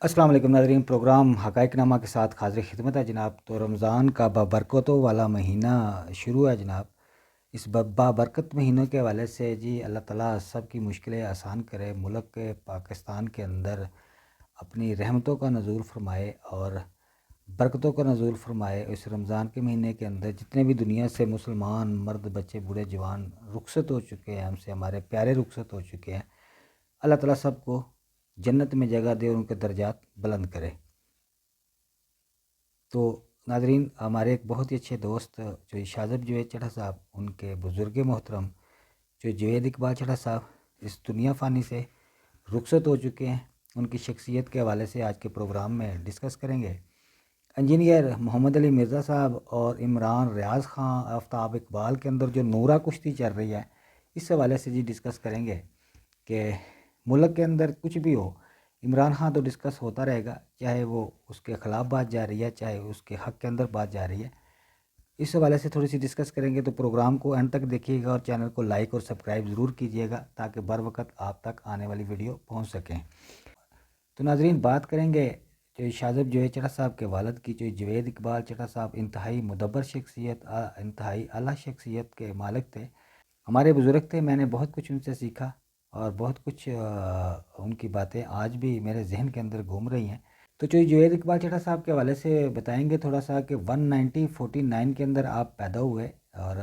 अस्सलाम वालेकुम नाज़रीन। प्रोग्राम हक़ाइक़ नामा के साथ हाज़िर खिदमत है जनाब। तो रमज़ान का बाबरकतों वाला महीना शुरू है जनाब। इस बाबरकत महीनों के हवाले से जी अल्लाह ताला सब की मुश्किलें आसान करे, मुल्क के पाकिस्तान के अंदर अपनी रहमतों का नज़ूल फ़रमाए और बरकतों का नज़ूल फ़रमाए। इस रमज़ान के महीने के अंदर जितने भी दुनिया से मुसलमान मर्द बच्चे बूढ़े जवान रुखसत हो चुके हैं, हमसे हमारे प्यारे रुखसत हो चुके हैं, अल्लाह ताला सबको जन्नत में जगह दे और उनके दर्जात बुलंद करे। तो नाज़रीन, हमारे एक बहुत ही अच्छे दोस्त जो शाहज़ब जुवैद चढ़ा साहब, उनके बुज़ुर्ग मोहतरम जो जुवैद इकबाल चढ़ा साहब इस दुनिया फ़ानी से रुखसत हो चुके हैं। उनकी शख्सियत के हवाले से आज के प्रोग्राम में डिस्कस करेंगे। इंजीनियर मोहम्मद अली मिर्ज़ा साहब और इमरान रियाज़ ख़ान आफ्ताब इकबाल के अंदर जो नूरा कुश्ती चल रही है, इस हवाले से जी डिस्कस करेंगे कि मुल्क के अंदर कुछ भी हो, इमरान खान तो डिस्कस होता रहेगा, चाहे वो उसके ख़िलाफ़ बात जा रही है चाहे उसके हक़ के अंदर बात जा रही है। इस हवाले से थोड़ी सी डिस्कस करेंगे। तो प्रोग्राम को एंड तक देखिएगा और चैनल को लाइक और सब्सक्राइब ज़रूर कीजिएगा ताकि बर वक़्त आप तक आने वाली वीडियो पहुंच सकें। तो नाज़रीन, बात करेंगे जो शाहज़ब जुवैद चढ़ा साहब के वालिद की। जो जुवैद इकबाल चढ़ा साहब इंतहाई मुदब्बर शख्सियत, इंतहाई आला शख्सियत के मालिक थे, हमारे बुज़ुर्ग थे। मैंने बहुत कुछ उनसे सीखा और बहुत कुछ उनकी बातें आज भी मेरे जहन के अंदर घूम रही हैं। तो जो जुवैद इकबाल चढ़ा साहब के हवाले से बताएंगे थोड़ा सा कि 1949 के अंदर आप पैदा हुए और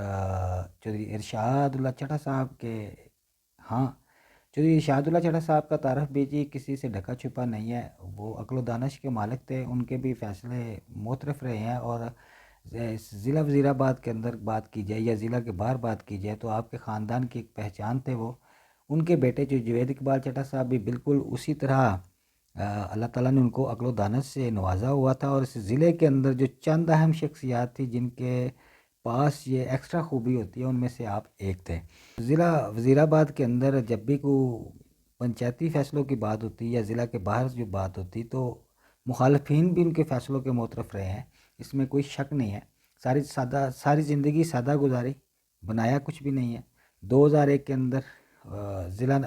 जो इरशादुल्लाह चढ़ा साहब के, हाँ, जो इरशादुल्लाह चढ़ा साहब का तारफ़ भी जी किसी से ढका छुपा नहीं है। वो अक्ल दानिश के मालिक थे, उनके भी फ़ैसले मुतरफ़ रहे हैं। और ज़िला वज़ीराबाद के अंदर बात की जाए या ज़िला के बाहर बात की जाए तो आपके ख़ानदान की एक पहचान थे वो। उनके बेटे जो जुवैद इकबाल चड्ढा साहब भी बिल्कुल उसी तरह अल्लाह ताला ने उनको अक्ल दानिश से नवाजा हुआ था। और इस ज़िले के अंदर जो चंद अहम शख्सियात थी जिनके पास ये एक्स्ट्रा खूबी होती है, उनमें से आप एक थे। ज़िला वज़ीराबाद के अंदर जब भी कोई पंचायती फ़ैसलों की बात होती या ज़िला के बाहर जो बात होती तो मुखालफिन भी उनके फ़ैसलों के मुतरफ़ रहे हैं, इसमें कोई शक नहीं है। सारी ज़िंदगी सादा गुजारी, बनाया कुछ भी नहीं है। 2001 के अंदर ज़िला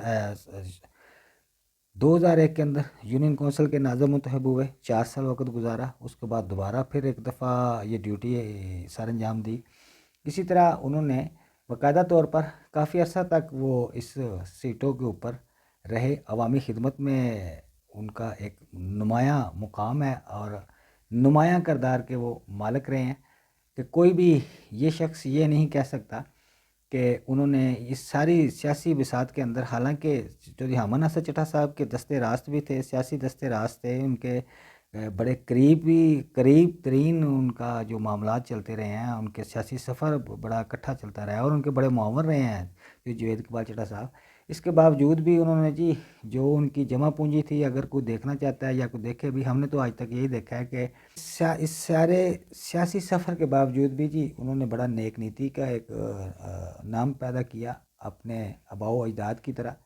2001 के अंदर यूनियन कौंसिल के नाज़िम मुंतखब हुए, 4 साल वक्त गुजारा। उसके बाद दोबारा फिर एक दफ़ा ये ड्यूटी सर अंजाम दी। इसी तरह उन्होंने बाकायदा तौर पर काफ़ी अर्सा तक वो इस सीटों के ऊपर रहे। अवामी खिदमत में उनका एक नुमायाँ मुकाम है और नुमायाँ किरदार के वो मालिक रहे हैं कि कोई भी ये शख्स ये नहीं कह सकता कि उन्होंने इस सारी सियासी बिसात के अंदर, हालांकि जो रिहामन हसन चड्ढा साहब के दस्ते रास्त भी थे, सियासी दस्ते रास्त थे उनके, बड़े करीब तरीन उनका जो मामलात चलते रहे हैं, उनके सियासी सफ़र बड़ा इकट्ठा चलता रहा है और उनके बड़े मुआवन रहे हैं जो जुवैद इकबाल चड्ढा साहब। इसके बावजूद भी उन्होंने जी जो उनकी जमा पूंजी थी, अगर कोई देखना चाहता है या कोई देखे भी, हमने तो आज तक यही देखा है कि इस सारे सियासी सफ़र के बावजूद भी जी उन्होंने बड़ा नेक नीति का एक नाम पैदा किया। अपने आबाओ अजदाद की तरह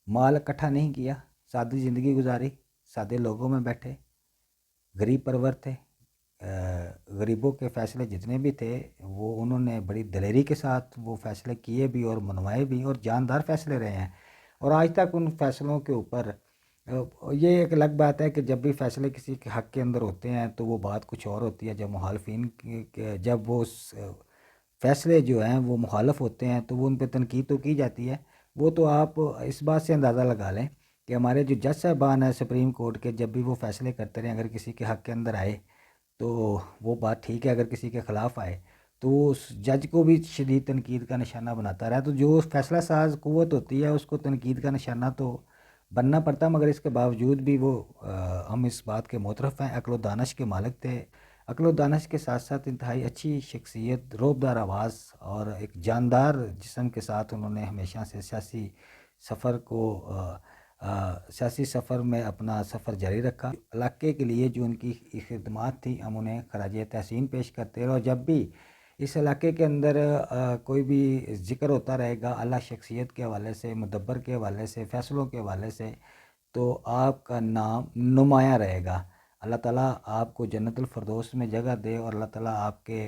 माल इकट्ठा नहीं किया, सादी ज़िंदगी गुजारी, सादे लोगों में बैठे, गरीब परवर थे। गरीबों के फ़ैसले जितने भी थे वो उन्होंने बड़ी दलेरी के साथ वो फ़ैसले किए भी और मनवाए भी, और जानदार फ़ैसले रहे हैं। और आज तक उन फ़ैसलों के ऊपर ये एक अलग बात है कि जब भी फ़ैसले किसी के हक़ के अंदर होते हैं तो वो बात कुछ और होती है। जब मुखालफिन जब वो फ़ैसले जो हैं वो मुखालफ होते हैं तो वो उन पर तनकीद तो की जाती है। वो तो आप इस बात से अंदाज़ा लगा लें कि हमारे जो जज साहबान हैं सुप्रीम कोर्ट के, जब भी वो फ़ैसले करते रहे, अगर किसी के हक़ के अंदर आए तो वो बात ठीक है, अगर किसी के ख़िलाफ़ आए तो उस जज को भी शदीद तनकीद का निशाना बनाता रहा। तो जो फ़ैसला साज क़ुव्वत होती है उसको तनकीद का निशाना तो बनना पड़ता, मगर इसके बावजूद भी वो हम इस बात के मोतरफ़ हैं, अक्ल व दानिश के मालिक थे। अक्ल व दानिश के साथ साथ इंतहाई अच्छी शख्सियत, रोबदार आवाज़ और एक जानदार जिस्म के साथ उन्होंने हमेशा से सियासी सफ़र में अपना सफ़र जारी रखा। इलाके के लिए जो उनकी खिदमात थी हम उन्हें खराज तहसीन पेश करते रहे। और जब भी इस इलाके के अंदर कोई भी ज़िक्र होता रहेगा आला शख्सियत के हवाले से, मुदब्बर के हवाले से, फ़ैसलों के हवाले से, तो आपका नाम नुमाया रहेगा। अल्लाह ताला आपको जन्नतुल फ़िरदौस में जगह दे और अल्लाह ताला आपके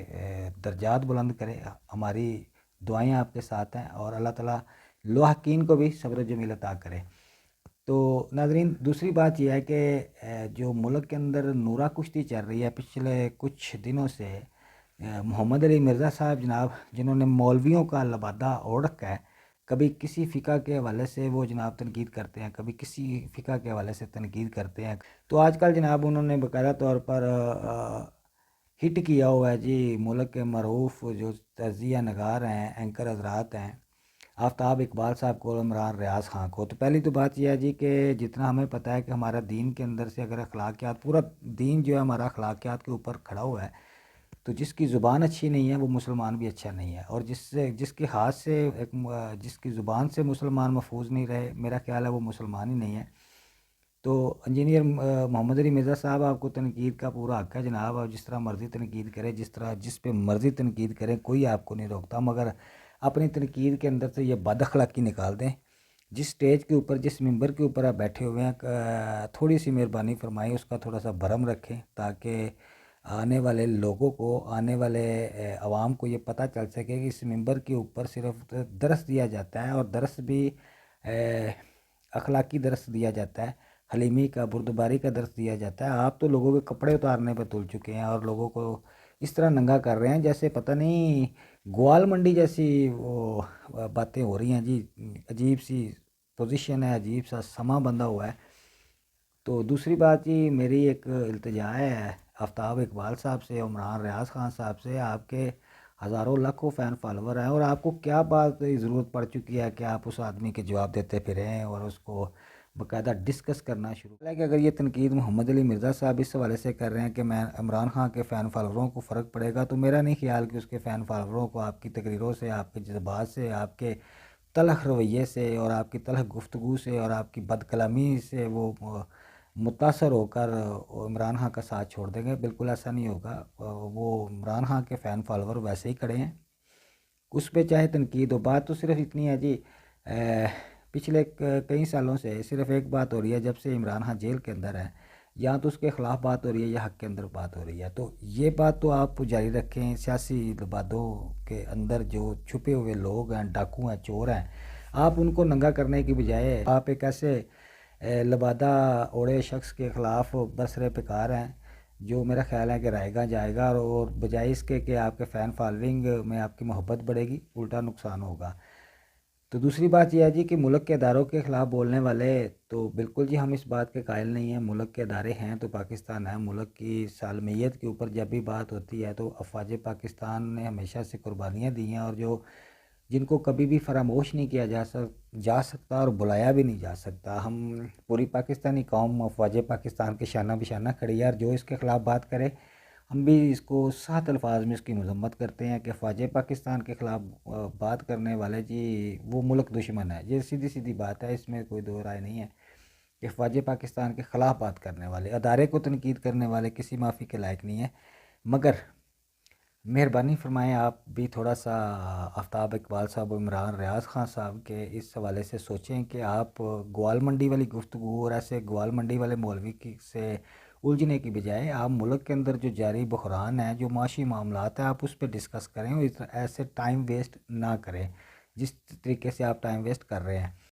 दर्जात बुलंद करे। हमारी दुआएं आपके साथ हैं और अल्लाह ताला लोहाकीन को भी सब्र जमील अता करे। تو ناظرین دوسری بات یہ ہے کہ جو ملک کے اندر نورا کشتی چل رہی ہے پچھلے کچھ دنوں سے، محمد علی مرزا صاحب جناب، جنہوں نے مولویوں کا لبادہ اوڑھ رکھا ہے، کبھی کسی فقہ کے حوالے سے وہ جناب تنقید کرتے ہیں، کبھی کسی فقہ کے حوالے سے تنقید کرتے ہیں، تو آج کل جناب انہوں نے باقاعدہ طور پر ہٹ کیا ہوا ہے جی ملک کے معروف جو تجزیہ نگار ہیں، اینکر حضرات ہیں، آفتاب اقبال صاحب کو، عمران ریاض خان کو۔ تو پہلی تو بات یہ ہے جی کہ جتنا ہمیں پتہ ہے کہ ہمارا دین کے اندر سے اگر اخلاقیات، پورا دین جو ہے ہمارا اخلاقیات کے اوپر کھڑا ہوا ہے، تو جس کی زبان اچھی نہیں ہے وہ مسلمان بھی اچھا نہیں ہے، اور جس کے ہاتھ سے جس کی زبان سے مسلمان محفوظ نہیں رہے، میرا خیال ہے وہ مسلمان ہی نہیں ہے۔ تو انجینئر محمد علی مرزا صاحب، آپ کو تنقید کا پورا حق ہے جناب، آپ جس طرح مرضی تنقید کریں، جس پہ مرضی تنقید کریں، کوئی آپ کو نہیں روکتا، مگر اپنی تنقید کے اندر سے یہ بد اخلاقی نکال دیں۔ جس سٹیج کے اوپر، جس ممبر کے اوپر آپ بیٹھے ہوئے ہیں، تھوڑی سی مہربانی فرمائیں، اس کا تھوڑا سا بھرم رکھیں، تاکہ آنے والے لوگوں کو، آنے والے عوام کو یہ پتہ چل سکے کہ اس ممبر کے اوپر صرف درس دیا جاتا ہے، اور درس بھی اخلاقی درس دیا جاتا ہے، حلیمی کا، بردباری کا درس دیا جاتا ہے۔ آپ تو لوگوں کے کپڑے اتارنے پہ تل چکے ہیں، اور لوگوں کو اس طرح ننگا کر رہے ہیں جیسے پتہ نہیں گوال منڈی جیسی وہ باتیں ہو رہی ہیں جی۔ عجیب سی پوزیشن ہے، عجیب سا سما بندھا ہوا ہے۔ تو دوسری بات جی، میری ایک التجا ہے آفتاب اقبال صاحب سے، عمران ریاض خان صاحب سے، آپ کے ہزاروں لاکھوں فین فالوور ہیں، اور آپ کو کیا بات ضرورت پڑ چکی ہے کہ آپ اس آدمی کے جواب دیتے پھریں اور اس کو باقاعدہ ڈسکس کرنا شروع کریں؟ کہ اگر یہ تنقید محمد علی مرزا صاحب اس حوالے سے کر رہے ہیں کہ میں عمران خان کے فین فالووروں کو فرق پڑے گا، تو میرا نہیں خیال کہ اس کے فین فالووروں کو آپ کی تقریروں سے، آپ کے جذبات سے، آپ کے تلخ رویے سے، اور آپ کی تلخ گفتگو سے، اور آپ کی بد کلامی سے وہ متاثر ہو کر عمران خان کا ساتھ چھوڑ دیں گے۔ بالکل ایسا نہیں ہوگا، وہ عمران خان کے فین فالوور ویسے ہی کھڑے ہیں، اس پہ چاہے تنقید ہو۔ بات تو صرف اتنی ہے جی، پچھلے کئی سالوں سے صرف ایک بات ہو رہی ہے، جب سے عمران خان جیل کے اندر ہے، یا تو اس کے خلاف بات ہو رہی ہے یا حق کے اندر بات ہو رہی ہے، تو یہ بات تو آپ جاری رکھیں۔ سیاسی لبادوں کے اندر جو چھپے ہوئے لوگ ہیں، ڈاکو ہیں، چور ہیں، آپ ان کو ننگا کرنے کی بجائے آپ ایک ایسے لبادہ اوڑے شخص کے خلاف برسر پکار ہیں جو میرا خیال ہے کہ رہے گا جائے گا، اور بجائے اس کے کہ آپ کے فین فالوئنگ میں آپ کی محبت بڑھے گی، الٹا نقصان ہوگا۔ تو دوسری بات یہ ہے جی کہ ملک کے اداروں کے خلاف بولنے والے، تو بالکل جی ہم اس بات کے قائل نہیں ہیں، ملک کے ادارے ہیں تو پاکستان ہے، ملک کی سالمیت کے اوپر جب بھی بات ہوتی ہے تو افواج پاکستان نے ہمیشہ سے قربانیاں دی ہیں، اور جن کو کبھی بھی فراموش نہیں کیا جا سکتا اور بلایا بھی نہیں جا سکتا۔ ہم پوری پاکستانی قوم افواج پاکستان کے شانہ بشانہ کھڑی ہے، اور جو اس کے خلاف بات کرے، ہم بھی اس کو سخت الفاظ میں اس کی مذمت کرتے ہیں کہ افواج پاکستان کے خلاف بات کرنے والے جی وہ ملک دشمن ہے۔ یہ سیدھی سیدھی بات ہے، اس میں کوئی دو رائے نہیں ہے کہ افواج پاکستان کے خلاف بات کرنے والے، ادارے کو تنقید کرنے والے کسی معافی کے لائق نہیں ہیں۔ مگر مہربانی فرمائیں آپ بھی تھوڑا سا آفتاب اقبال صاحب، عمران ریاض خان صاحب کے اس حوالے سے سوچیں کہ آپ گوال منڈی والی گفتگو اور ایسے گوال منڈی والے مولوی سے الجھنے کی بجائے آپ ملک کے اندر جو جاری بحران ہے، جو معاشی معاملات ہیں، آپ اس پہ ڈسکس کریں، اور ایسے ٹائم ویسٹ نہ کریں جس طریقے سے آپ ٹائم ویسٹ کر رہے ہیں۔